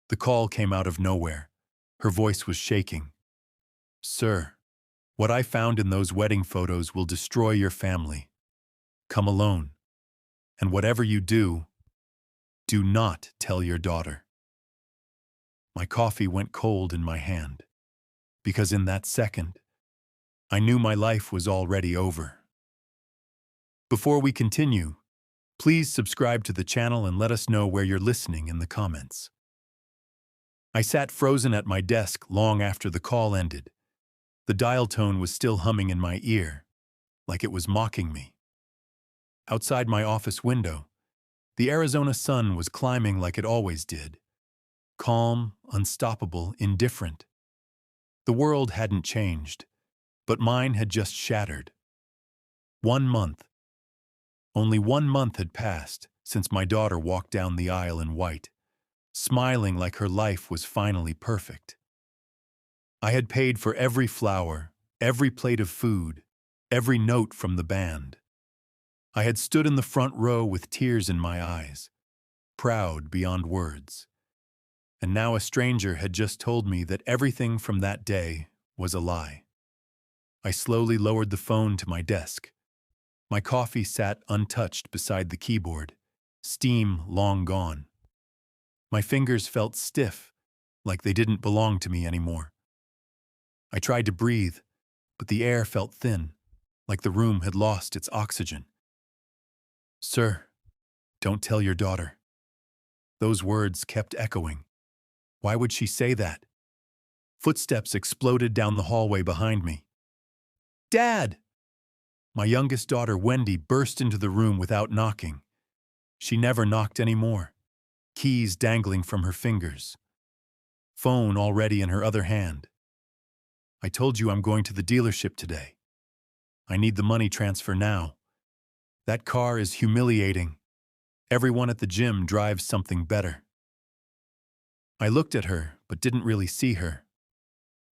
The call came out of nowhere. Her voice was shaking. "Sir, what I found in those wedding photos will destroy your family. Come alone. And whatever you do, do not tell your daughter." My coffee went cold in my hand, because in that second, I knew my life was already over. Before we continue, please subscribe to the channel and let us know where you're listening in the comments. I sat frozen at my desk long after the call ended. The dial tone was still humming in my ear, like it was mocking me. Outside my office window, the Arizona sun was climbing like it always did. Calm, unstoppable, indifferent. The world hadn't changed, but mine had just shattered. 1 month. Only 1 month had passed since my daughter walked down the aisle in white, smiling like her life was finally perfect. I had paid for every flower, every plate of food, every note from the band. I had stood in the front row with tears in my eyes, proud beyond words. And now a stranger had just told me that everything from that day was a lie. I slowly lowered the phone to my desk. My coffee sat untouched beside the keyboard, steam long gone. My fingers felt stiff, like they didn't belong to me anymore. I tried to breathe, but the air felt thin, like the room had lost its oxygen. "Sir, don't tell your daughter." Those words kept echoing. Why would she say that? Footsteps exploded down the hallway behind me. "Dad!" My youngest daughter, Wendy, burst into the room without knocking. She never knocked anymore, keys dangling from her fingers, phone already in her other hand. "I told you I'm going to the dealership today. I need the money transfer now. That car is humiliating. Everyone at the gym drives something better." I looked at her, but didn't really see her.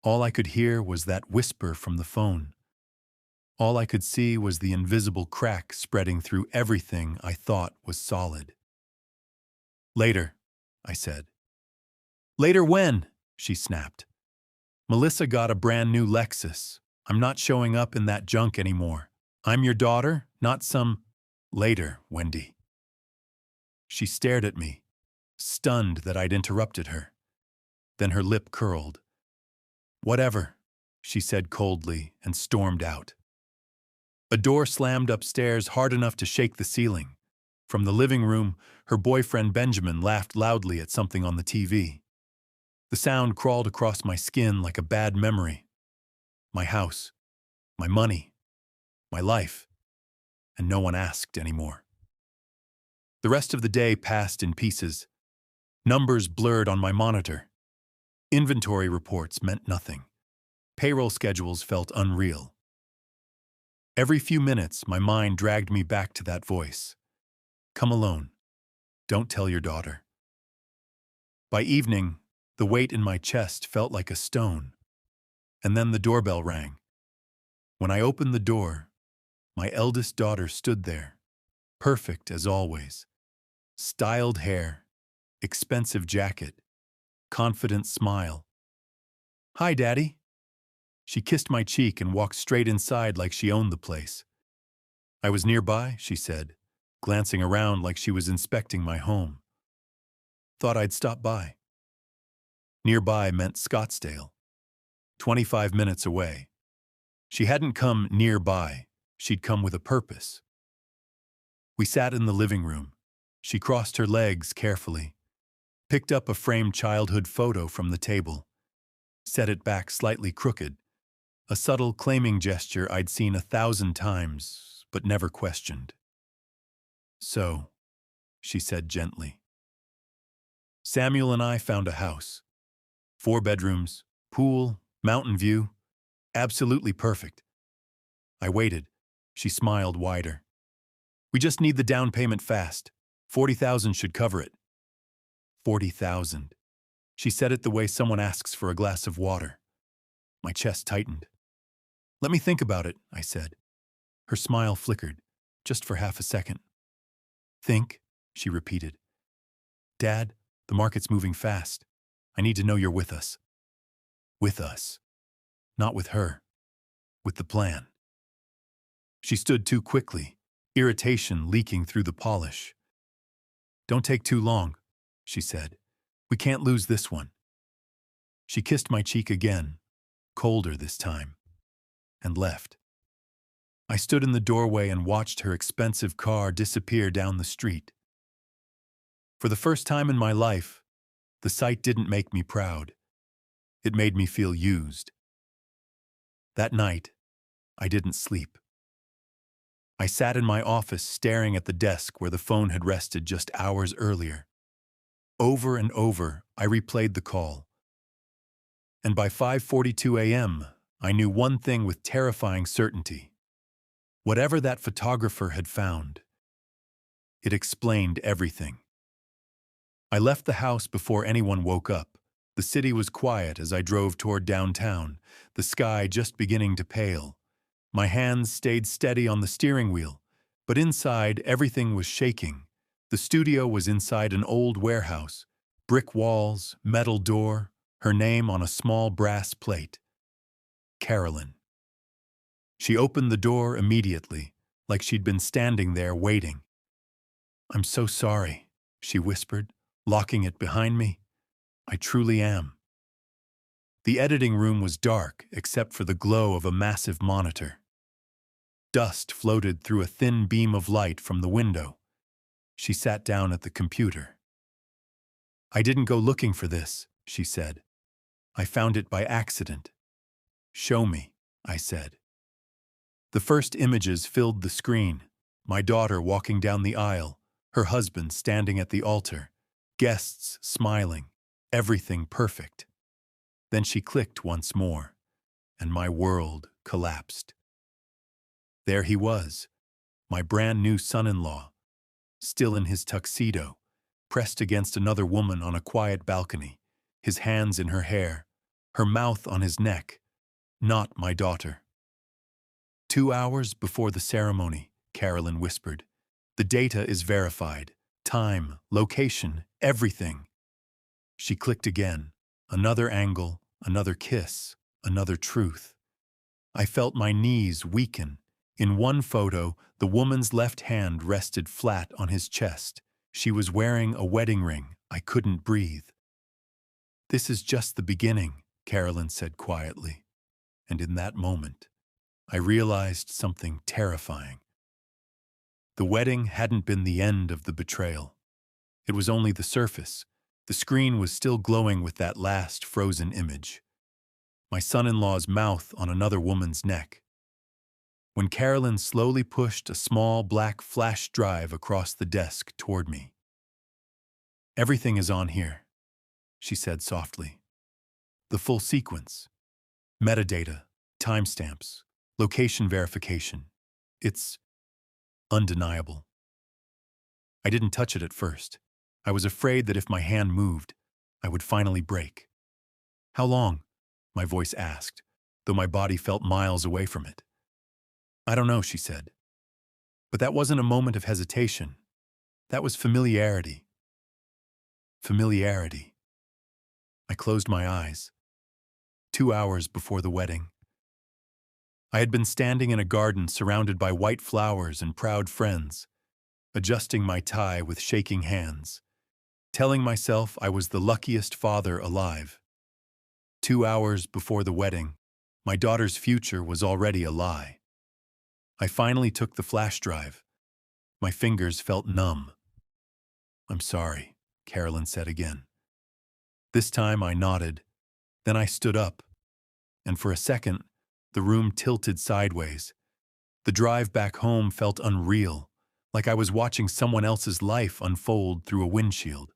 All I could hear was that whisper from the phone. All I could see was the invisible crack spreading through everything I thought was solid. "Later," I said. "Later when?" she snapped. "Melissa got a brand new Lexus. I'm not showing up in that junk anymore. I'm your daughter, not some—" "Later, Wendy." She stared at me, stunned that I'd interrupted her. Then her lip curled. "Whatever," she said coldly and stormed out. A door slammed upstairs hard enough to shake the ceiling. From the living room, her boyfriend Benjamin laughed loudly at something on the TV. The sound crawled across my skin like a bad memory. My house, my money, my life, and no one asked anymore. The rest of the day passed in pieces. Numbers blurred on my monitor. Inventory reports meant nothing. Payroll schedules felt unreal. Every few minutes, my mind dragged me back to that voice. "Come alone. Don't tell your daughter." By evening, the weight in my chest felt like a stone. And then the doorbell rang. When I opened the door, my eldest daughter stood there, perfect as always. Styled hair, expensive jacket, confident smile. "Hi, Daddy." She kissed my cheek and walked straight inside like she owned the place. "I was nearby," she said, glancing around like she was inspecting my home. "Thought I'd stop by." Nearby meant Scottsdale, 25 minutes away. She hadn't come nearby, she'd come with a purpose. We sat in the living room. She crossed her legs carefully, picked up a framed childhood photo from the table, set it back slightly crooked, a subtle claiming gesture I'd seen 1,000 times, but never questioned. "So," she said gently. "Samuel and I found a house. 4 bedrooms, pool, mountain view, absolutely perfect." I waited. She smiled wider. "We just need the down payment fast. 40,000 should cover it." 40,000. She said it the way someone asks for a glass of water. My chest tightened. "Let me think about it," I said. Her smile flickered, just for half a second. "Think?" she repeated. "Dad, the market's moving fast. I need to know you're with us. With us. Not with her. With the plan. She stood too quickly, irritation leaking through the polish. Don't take too long, she said. We can't lose this one. She kissed my cheek again, colder this time, and left. I stood in the doorway and watched her expensive car disappear down the street. For the first time in my life, the sight didn't make me proud. It made me feel used. That night, I didn't sleep. I sat in my office staring at the desk where the phone had rested just hours earlier. Over and over, I replayed the call. And by 5:42 a.m., I knew one thing with terrifying certainty. Whatever that photographer had found, it explained everything. I left the house before anyone woke up. The city was quiet as I drove toward downtown, the sky just beginning to pale. My hands stayed steady on the steering wheel, but inside everything was shaking. The studio was inside an old warehouse, brick walls, metal door, her name on a small brass plate. Carolyn. She opened the door immediately, like she'd been standing there waiting. "I'm so sorry," she whispered, locking it behind me. "I truly am." The editing room was dark except for the glow of a massive monitor. Dust floated through a thin beam of light from the window. She sat down at the computer. "I didn't go looking for this," she said. "I found it by accident." "Show me," I said. The first images filled the screen. My daughter walking down the aisle, her husband standing at the altar, guests smiling, everything perfect. Then she clicked once more, and my world collapsed. There he was, my brand new son-in-law, still in his tuxedo, pressed against another woman on a quiet balcony, his hands in her hair, her mouth on his neck. Not my daughter. 2 hours before the ceremony, Carolyn whispered. "The data is verified. Time, location, everything." She clicked again. Another angle, another kiss, another truth. I felt my knees weaken. In one photo, the woman's left hand rested flat on his chest. She was wearing a wedding ring. I couldn't breathe. "This is just the beginning," Carolyn said quietly. And in that moment, I realized something terrifying. The wedding hadn't been the end of the betrayal. It was only the surface. The screen was still glowing with that last frozen image. My son-in-law's mouth on another woman's neck. When Carolyn slowly pushed a small black flash drive across the desk toward me. "Everything is on here," she said softly. "The full sequence. Metadata, timestamps, location verification. It's undeniable." I didn't touch it at first. I was afraid that if my hand moved, I would finally break. "How long?" my voice asked, though my body felt miles away from it. "I don't know," she said. But that wasn't a moment of hesitation. That was familiarity. Familiarity. I closed my eyes. 2 hours before the wedding. I had been standing in a garden surrounded by white flowers and proud friends, adjusting my tie with shaking hands, telling myself I was the luckiest father alive. 2 hours before the wedding, my daughter's future was already a lie. I finally took the flash drive. My fingers felt numb. "I'm sorry," Carolyn said again. This time I nodded. Then I stood up. And for a second, the room tilted sideways. The drive back home felt unreal, like I was watching someone else's life unfold through a windshield.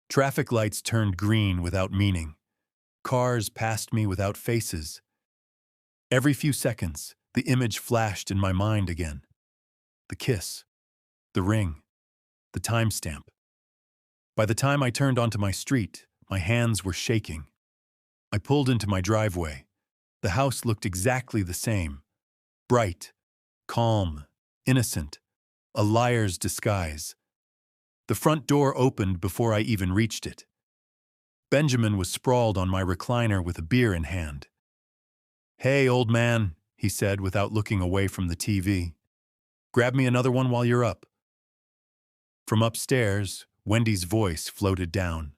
Traffic lights turned green without meaning. Cars passed me without faces. Every few seconds, the image flashed in my mind again. The kiss, the ring, the timestamp. By the time I turned onto my street, my hands were shaking. I pulled into my driveway. The house looked exactly the same. Bright, calm, innocent, a liar's disguise. The front door opened before I even reached it. Benjamin was sprawled on my recliner with a beer in hand. "Hey, old man," he said without looking away from the TV. "Grab me another one while you're up." From upstairs, Wendy's voice floated down.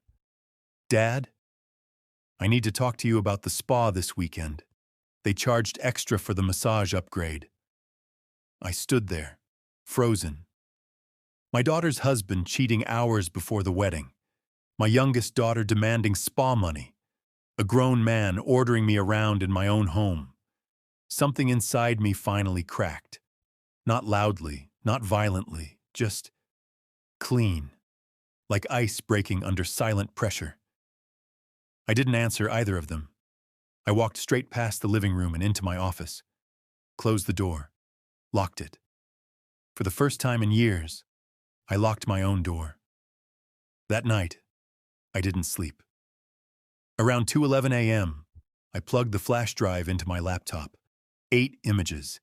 "Dad, I need to talk to you about the spa this weekend. They charged extra for the massage upgrade." I stood there, frozen. My daughter's husband cheating hours before the wedding. My youngest daughter demanding spa money. A grown man ordering me around in my own home. Something inside me finally cracked. Not loudly, not violently, just clean, like ice breaking under silent pressure. I didn't answer either of them. I walked straight past the living room and into my office, closed the door, locked it. For the first time in years, I locked my own door. That night, I didn't sleep. Around 2:11 a.m., I plugged the flash drive into my laptop. 8 images,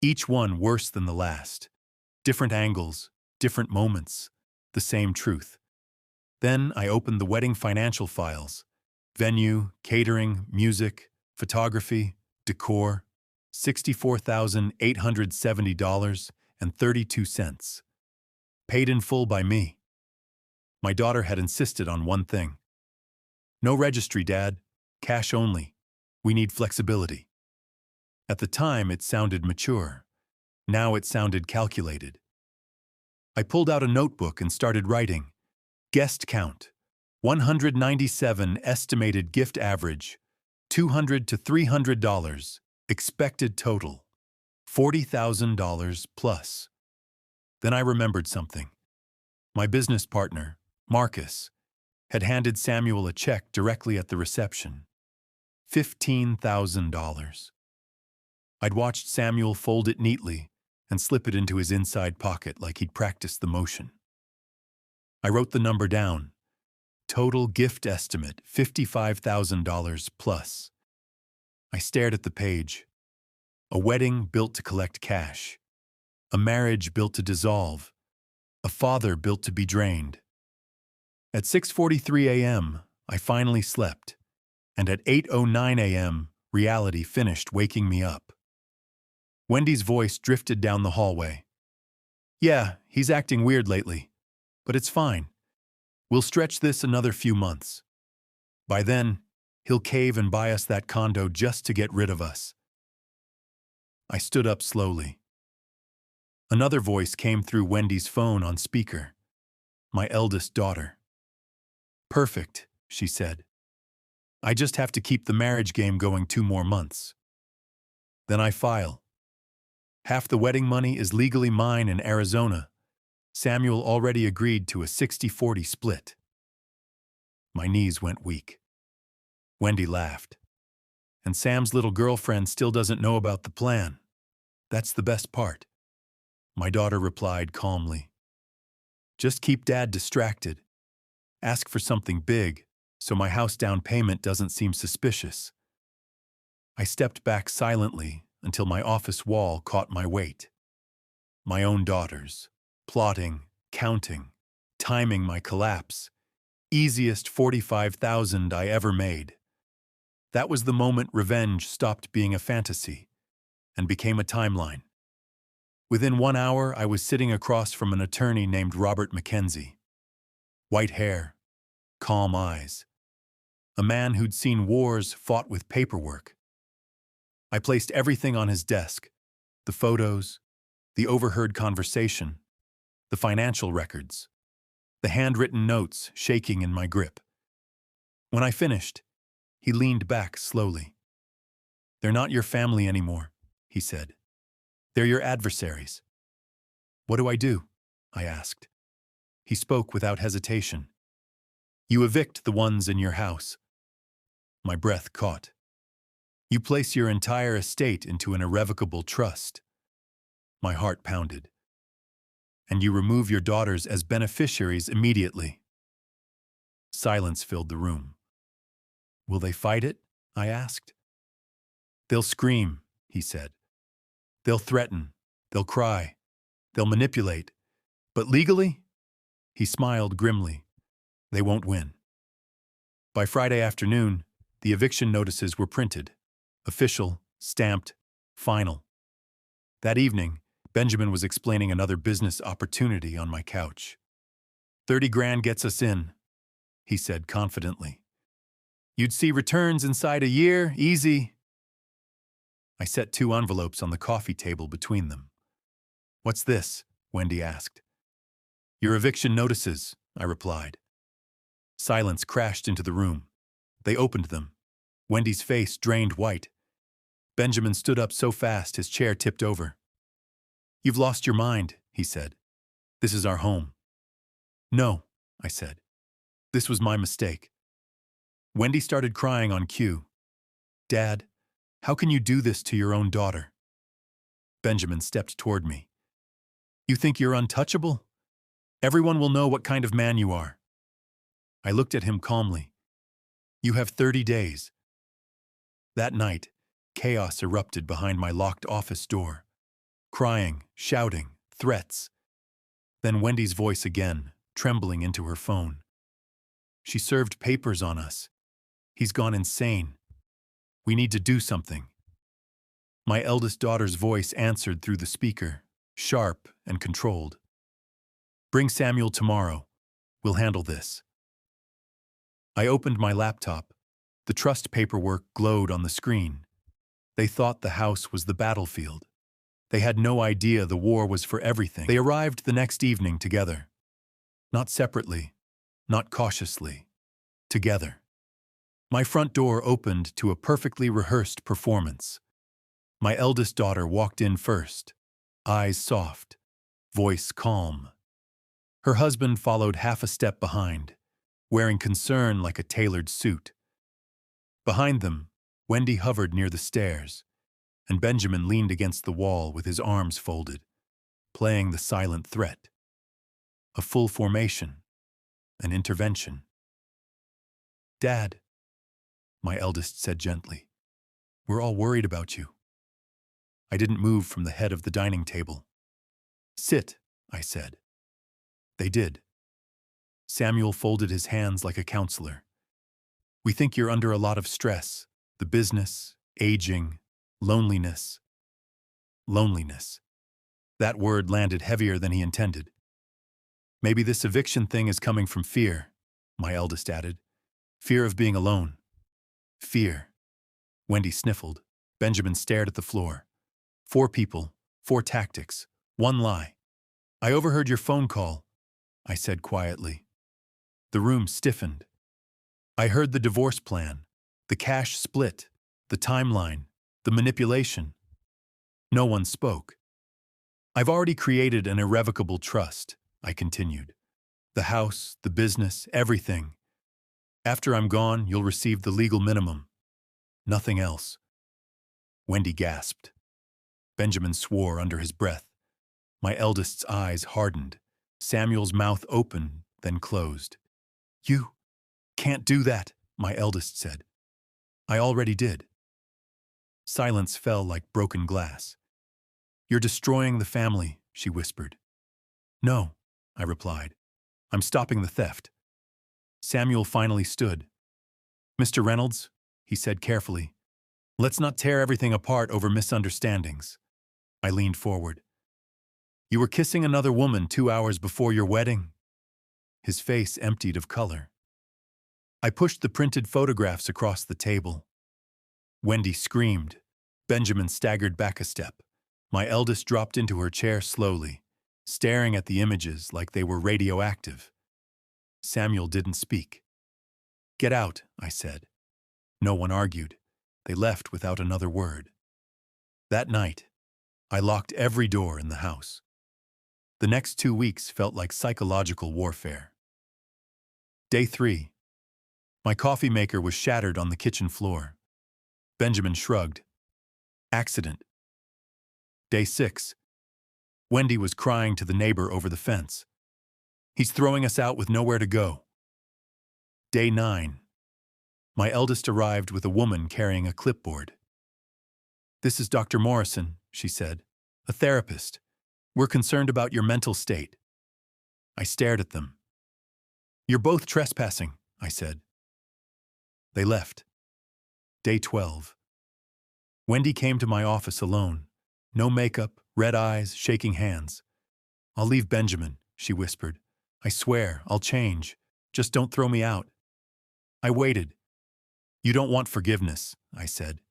each one worse than the last. Different angles, different moments, the same truth. Then I opened the wedding financial files. Venue, catering, music, photography, decor, $64,870.32. Paid in full by me. My daughter had insisted on one thing. "No registry, Dad. Cash only. We need flexibility." At the time, it sounded mature. Now it sounded calculated. I pulled out a notebook and started writing. Guest count, 197 estimated gift average, $200 to $300, expected total, $40,000 plus. Then I remembered something. My business partner, Marcus, had handed Samuel a check directly at the reception. $15,000. I'd watched Samuel fold it neatly and slip it into his inside pocket like he'd practiced the motion. I wrote the number down. Total gift estimate, $55,000 plus. I stared at the page. A wedding built to collect cash. A marriage built to dissolve. A father built to be drained. At 6:43 a.m., I finally slept. And at 8:09 a.m., reality finished waking me up. Wendy's voice drifted down the hallway. "Yeah, he's acting weird lately. But it's fine. We'll stretch this another few months. By then, he'll cave and buy us that condo just to get rid of us." I stood up slowly. Another voice came through Wendy's phone on speaker. My eldest daughter. "Perfect," she said. "I just have to keep the marriage game going 2 more months. Then I file. Half the wedding money is legally mine in Arizona. Samuel already agreed to a 60-40 split." My knees went weak. Wendy laughed. "And Sam's little girlfriend still doesn't know about the plan. That's the best part." My daughter replied calmly. "Just keep Dad distracted. Ask for something big, so my house down payment doesn't seem suspicious." I stepped back silently until my office wall caught my weight. My own daughters. Plotting, counting, timing my collapse. Easiest 45,000 I ever made. That was the moment revenge stopped being a fantasy and became a timeline. Within 1 hour, I was sitting across from an attorney named Robert Mackenzie. White hair, calm eyes. A man who'd seen wars fought with paperwork. I placed everything on his desk. The photos, the overheard conversation, the financial records, the handwritten notes shaking in my grip. When I finished, he leaned back slowly. "They're not your family anymore," he said. "They're your adversaries." "What do I do?" I asked. He spoke without hesitation. "You evict the ones in your house." My breath caught. "You place your entire estate into an irrevocable trust." My heart pounded. "And you remove your daughters as beneficiaries immediately." Silence filled the room. "Will they fight it?" I asked. "They'll scream," he said. "They'll threaten. They'll cry. They'll manipulate. But legally," he smiled grimly, "they won't win." By Friday afternoon, the eviction notices were printed. Official, stamped, final. That evening, Benjamin was explaining another business opportunity on my couch. 30 grand gets us in, he said confidently. You'd see returns inside a year, easy. I set 2 envelopes on the coffee table between them. What's this? Wendy asked. Your eviction notices, I replied. Silence crashed into the room. They opened them. Wendy's face drained white. Benjamin stood up so fast his chair tipped over. You've lost your mind, he said. This is our home. No, I said. This was my mistake. Wendy started crying on cue. Dad, how can you do this to your own daughter? Benjamin stepped toward me. You think you're untouchable? Everyone will know what kind of man you are. I looked at him calmly. You have 30 days. That night, chaos erupted behind my locked office door. Crying, shouting, threats. Then Wendy's voice again, trembling into her phone. She served papers on us. He's gone insane. We need to do something. My eldest daughter's voice answered through the speaker, sharp and controlled. Bring Samuel tomorrow. We'll handle this. I opened my laptop. The trust paperwork glowed on the screen. They thought the house was the battlefield. They had no idea the war was for everything. They arrived the next evening together. Not separately, not cautiously. Together. My front door opened to a perfectly rehearsed performance. My eldest daughter walked in first, eyes soft, voice calm. Her husband followed half a step behind, wearing concern like a tailored suit. Behind them, Wendy hovered near the stairs, and Benjamin leaned against the wall with his arms folded, playing the silent threat. A full formation, an intervention. Dad, my eldest said gently, we're all worried about you. I didn't move from the head of the dining table. Sit, I said. They did. Samuel folded his hands like a counselor. We think you're under a lot of stress, the business, aging, loneliness. Loneliness. That word landed heavier than he intended. Maybe this eviction thing is coming from fear, my eldest added. Fear of being alone. Fear. Wendy sniffled. Benjamin stared at the floor. 4 people, 4 tactics, 1 lie. I overheard your phone call, I said quietly. The room stiffened. I heard the divorce plan, the cash split, the timeline, the manipulation. No one spoke. I've already created an irrevocable trust, I continued. The house, the business, everything. After I'm gone, you'll receive the legal minimum. Nothing else. Wendy gasped. Benjamin swore under his breath. My eldest's eyes hardened. Samuel's mouth opened, then closed. You can't do that, my eldest said. I already did. Silence fell like broken glass. You're destroying the family, she whispered. No, I replied. I'm stopping the theft. Samuel finally stood. Mr. Reynolds, he said carefully, let's not tear everything apart over misunderstandings. I leaned forward. You were kissing another woman 2 hours before your wedding? His face emptied of color. I pushed the printed photographs across the table. Wendy screamed. Benjamin staggered back a step. My eldest dropped into her chair slowly, staring at the images like they were radioactive. Samuel didn't speak. Get out, I said. No one argued. They left without another word. That night, I locked every door in the house. The next 2 weeks felt like psychological warfare. Day 3. My coffee maker was shattered on the kitchen floor. Benjamin shrugged. Accident. Day 6. Wendy was crying to the neighbor over the fence. He's throwing us out with nowhere to go. Day 9. My eldest arrived with a woman carrying a clipboard. This is Dr. Morrison, she said, a therapist. We're concerned about your mental state. I stared at them. You're both trespassing, I said. They left. Day 12. Wendy came to my office alone. No makeup, red eyes, shaking hands. "I'll leave Benjamin," she whispered. "I swear, I'll change. Just don't throw me out." I waited. "You don't want forgiveness," I said.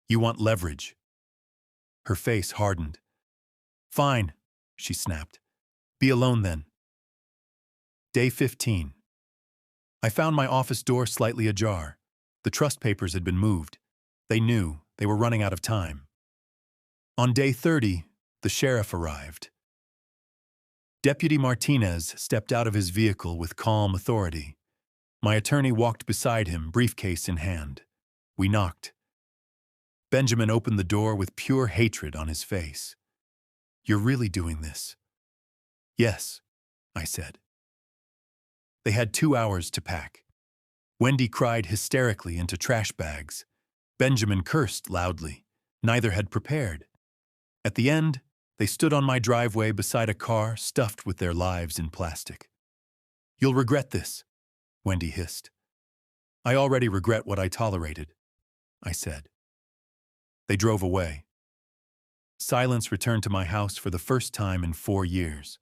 "You want leverage." Her face hardened. "Fine," she snapped. "Be alone then." Day 15. I found my office door slightly ajar. The trust papers had been moved. They knew they were running out of time. On day 30, the sheriff arrived. Deputy Martinez stepped out of his vehicle with calm authority. My attorney walked beside him, briefcase in hand. We knocked. Benjamin opened the door with pure hatred on his face. "You're really doing this?" "Yes," I said. They had 2 hours to pack. Wendy cried hysterically into trash bags. Benjamin cursed loudly. Neither had prepared. At the end, they stood on my driveway beside a car stuffed with their lives in plastic. "You'll regret this," Wendy hissed. "I already regret what I tolerated," I said. They drove away. Silence returned to my house for the first time in 4 years.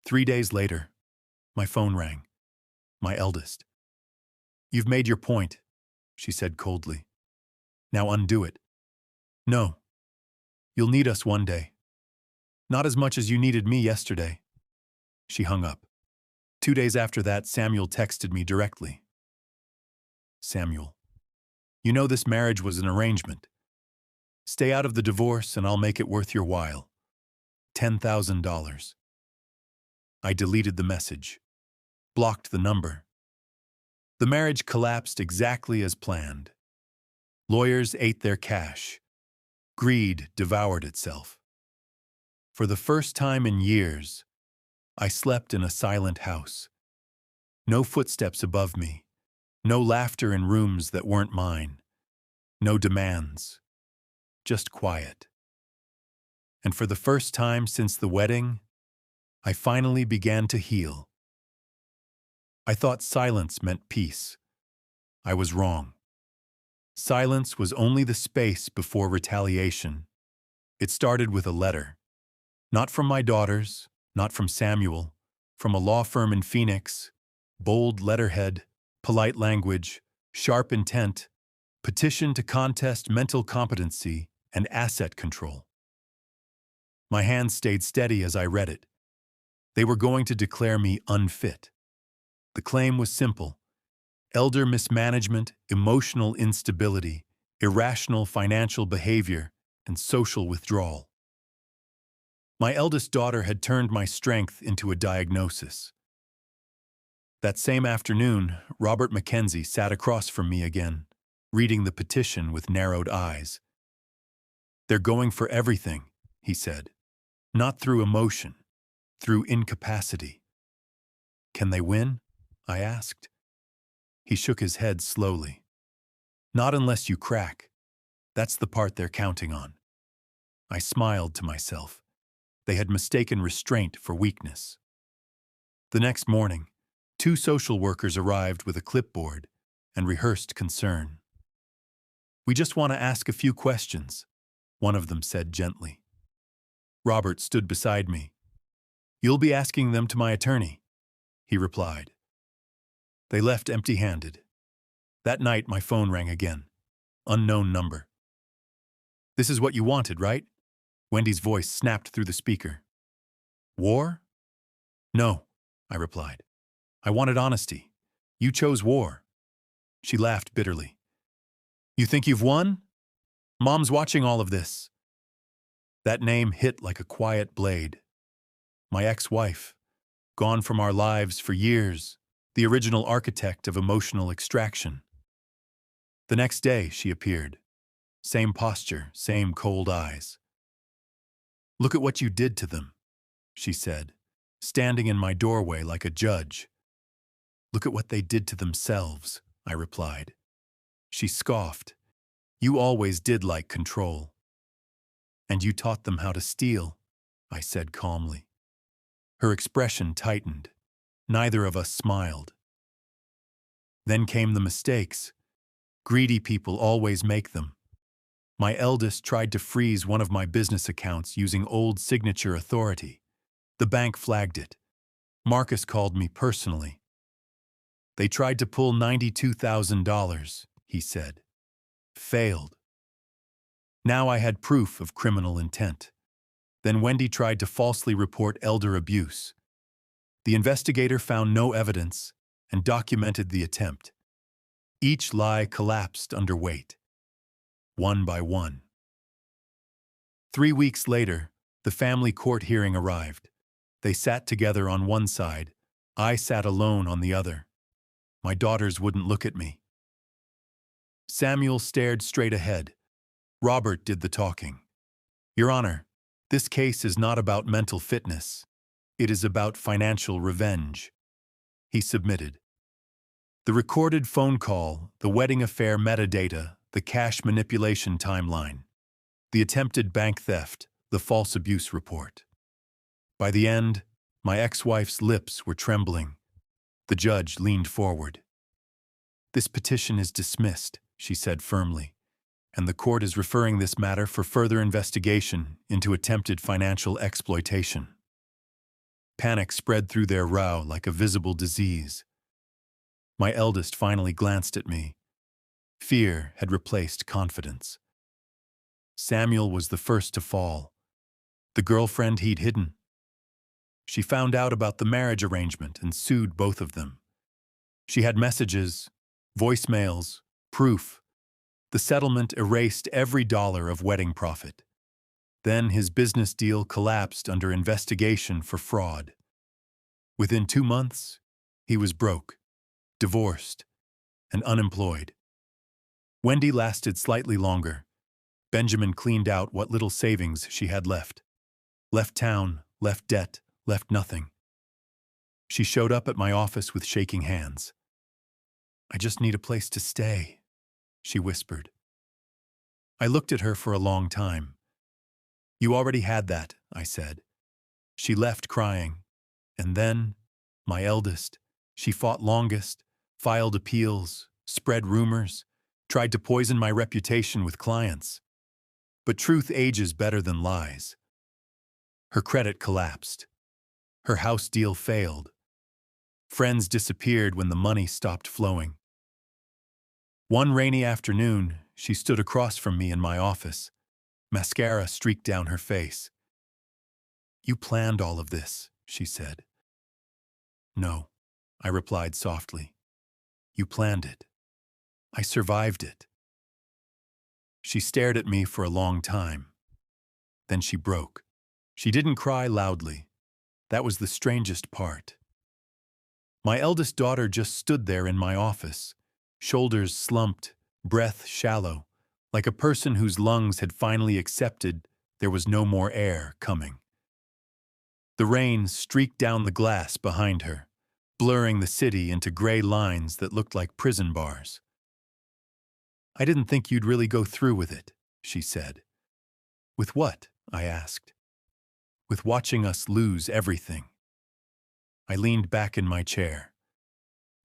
3 days later, my phone rang. My eldest. "You've made your point," she said coldly. "Now undo it." "No. You'll need us one day. Not as much as you needed me yesterday." She hung up. 2 days after that, Samuel texted me directly. "Samuel, you know this marriage was an arrangement. Stay out of the divorce and I'll make it worth your while. $10,000. I deleted the message. Blocked the number. The marriage collapsed exactly as planned. Lawyers ate their cash. Greed devoured itself. For the first time in years, I slept in a silent house. No footsteps above me. No laughter in rooms that weren't mine. No demands. Just quiet. And for the first time since the wedding, I finally began to heal. I thought silence meant peace. I was wrong. Silence was only the space before retaliation. It started with a letter. Not from my daughters, not from Samuel, from a law firm in Phoenix. Bold letterhead, polite language, sharp intent, petition to contest mental competency and asset control. My hands stayed steady as I read it. They were going to declare me unfit. The claim was simple: elder mismanagement, emotional instability, irrational financial behavior, and social withdrawal. My eldest daughter had turned my strength into a diagnosis. That same afternoon, Robert Mackenzie sat across from me again, reading the petition with narrowed eyes. "They're going for everything," he said. "Not through emotion, through incapacity." "Can they win?" I asked. He shook his head slowly. "Not unless you crack. That's the part they're counting on." I smiled to myself. They had mistaken restraint for weakness. The next morning, 2 social workers arrived with a clipboard and rehearsed concern. "We just want to ask a few questions," one of them said gently. Robert stood beside me. "You'll be asking them to my attorney," he replied. They left empty-handed. That night, my phone rang again. Unknown number. "This is what you wanted, right?" Wendy's voice snapped through the speaker. "War?" "No," I replied. "I wanted honesty. You chose war." She laughed bitterly. "You think you've won? Mom's watching all of this." That name hit like a quiet blade. My ex-wife, gone from our lives for years, the original architect of emotional extraction. The next day, she appeared. Same posture, same cold eyes. "Look at what you did to them," she said, standing in my doorway like a judge. "Look at what they did to themselves," I replied. She scoffed. "You always did like control." "And you taught them how to steal," I said calmly. Her expression tightened. Neither of us smiled. Then came the mistakes. Greedy people always make them. My eldest tried to freeze one of my business accounts using old signature authority. The bank flagged it. Marcus called me personally. They tried to pull $92,000, he said. Failed. Now I had proof of criminal intent. Then Wendy tried to falsely report elder abuse. The investigator found no evidence and documented the attempt. Each lie collapsed under weight, one by one. 3 weeks later, the family court hearing arrived. They sat together on one side. I sat alone on the other. My daughters wouldn't look at me. Samuel stared straight ahead. Robert did the talking. Your Honor, this case is not about mental fitness. It is about financial revenge. He submitted. The recorded phone call, the wedding affair metadata, the cash manipulation timeline, the attempted bank theft, the false abuse report. By the end, my ex-wife's lips were trembling. The judge leaned forward. This petition is dismissed, she said firmly, and the court is referring this matter for further investigation into attempted financial exploitation. Panic spread through their row like a visible disease. My eldest finally glanced at me. Fear had replaced confidence. Samuel was the first to fall. The girlfriend he'd hidden. She found out about the marriage arrangement and sued both of them. She had messages, voicemails, proof. The settlement erased every dollar of wedding profit. Then his business deal collapsed under investigation for fraud. Within 2 months, he was broke, divorced, and unemployed. Wendy lasted slightly longer. Benjamin cleaned out what little savings she had left. Left town, left debt, left nothing. She showed up at my office with shaking hands. I just need a place to stay, she whispered. I looked at her for a long time. You already had that, I said. She left crying. And then, my eldest, she fought longest, filed appeals, spread rumors, tried to poison my reputation with clients. But truth ages better than lies. Her credit collapsed. Her house deal failed. Friends disappeared when the money stopped flowing. One rainy afternoon, she stood across from me in my office. Mascara streaked down her face. You planned all of this, she said. No, I replied softly. You planned it. I survived it. She stared at me for a long time. Then she broke. She didn't cry loudly. That was the strangest part. My eldest daughter just stood there in my office, shoulders slumped, breath shallow, like a person whose lungs had finally accepted there was no more air coming. The rain streaked down the glass behind her, blurring the city into gray lines that looked like prison bars. I didn't think you'd really go through with it, she said. With what? I asked. With watching us lose everything. I leaned back in my chair.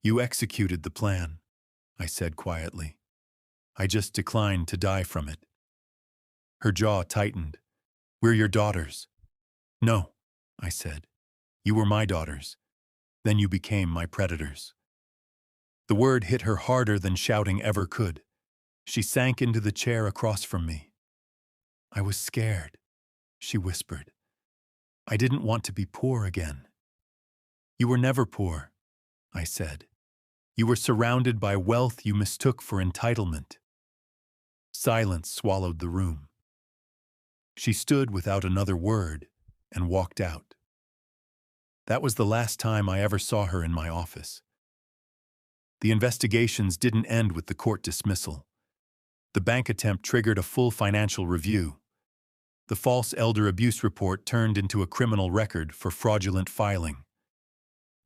You executed the plan, I said quietly. I just declined to die from it. Her jaw tightened. We're your daughters. No, I said. You were my daughters. Then you became my predators. The word hit her harder than shouting ever could. She sank into the chair across from me. I was scared, she whispered. I didn't want to be poor again. You were never poor, I said. You were surrounded by wealth you mistook for entitlement. Silence swallowed the room. She stood without another word and walked out. That was the last time I ever saw her in my office. The investigations didn't end with the court dismissal. The bank attempt triggered a full financial review. The false elder abuse report turned into a criminal record for fraudulent filing.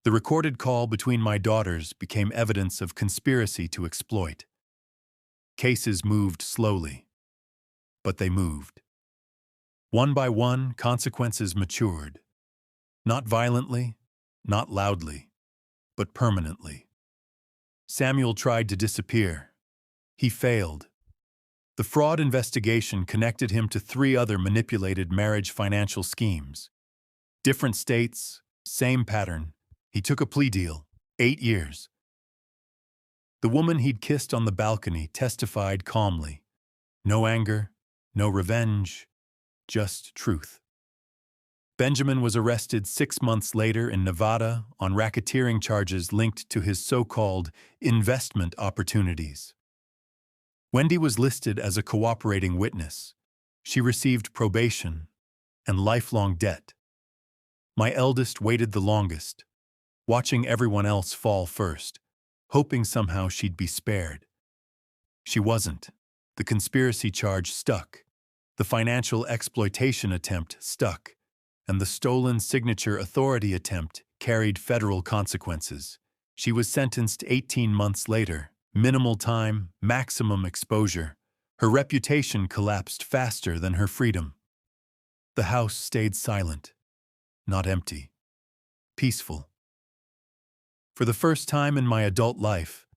The recorded call between my daughters became evidence of conspiracy to exploit. Cases moved slowly, but they moved. One by one, consequences matured. Not violently, not loudly, but permanently. Samuel tried to disappear. He failed. The fraud investigation connected him to 3 other manipulated marriage financial schemes. Different states, same pattern. He took a plea deal, 8 years. The woman he'd kissed on the balcony testified calmly. No anger, no revenge, just truth. Benjamin was arrested 6 months later in Nevada on racketeering charges linked to his so-called investment opportunities. Wendy was listed as a cooperating witness. She received probation and lifelong debt. My eldest waited the longest, watching everyone else fall first, hoping somehow she'd be spared. She wasn't. The conspiracy charge stuck. The financial exploitation attempt stuck. And the stolen signature authority attempt carried federal consequences. She was sentenced 18 months later. Minimal time, maximum exposure. Her reputation collapsed faster than her freedom. The house stayed silent, not empty, peaceful. For the first time in my adult life,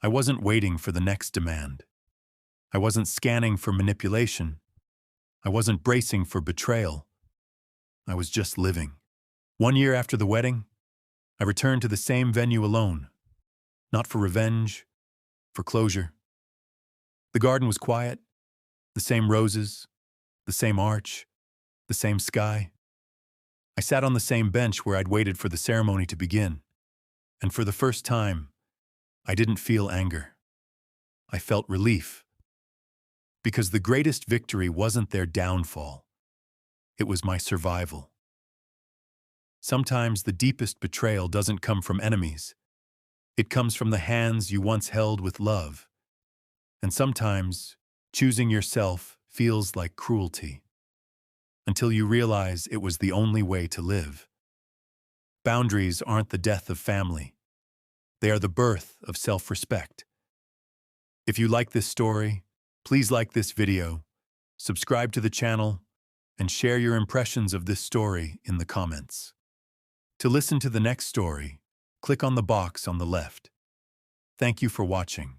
I wasn't waiting for the next demand. I wasn't scanning for manipulation. I wasn't bracing for betrayal. I was just living. 1 year after the wedding, I returned to the same venue alone, not for revenge, for closure. The garden was quiet, the same roses, the same arch, the same sky. I sat on the same bench where I'd waited for the ceremony to begin, and for the first time, I didn't feel anger. I felt relief. Because the greatest victory wasn't their downfall. It was my survival. Sometimes the deepest betrayal doesn't come from enemies. It comes from the hands you once held with love. And sometimes, choosing yourself feels like cruelty. Until you realize it was the only way to live. Boundaries aren't the death of family. They are the birth of self-respect. If you like this story, please like this video, subscribe to the channel, and share your impressions of this story in the comments. To listen to the next story, click on the box on the left. Thank you for watching.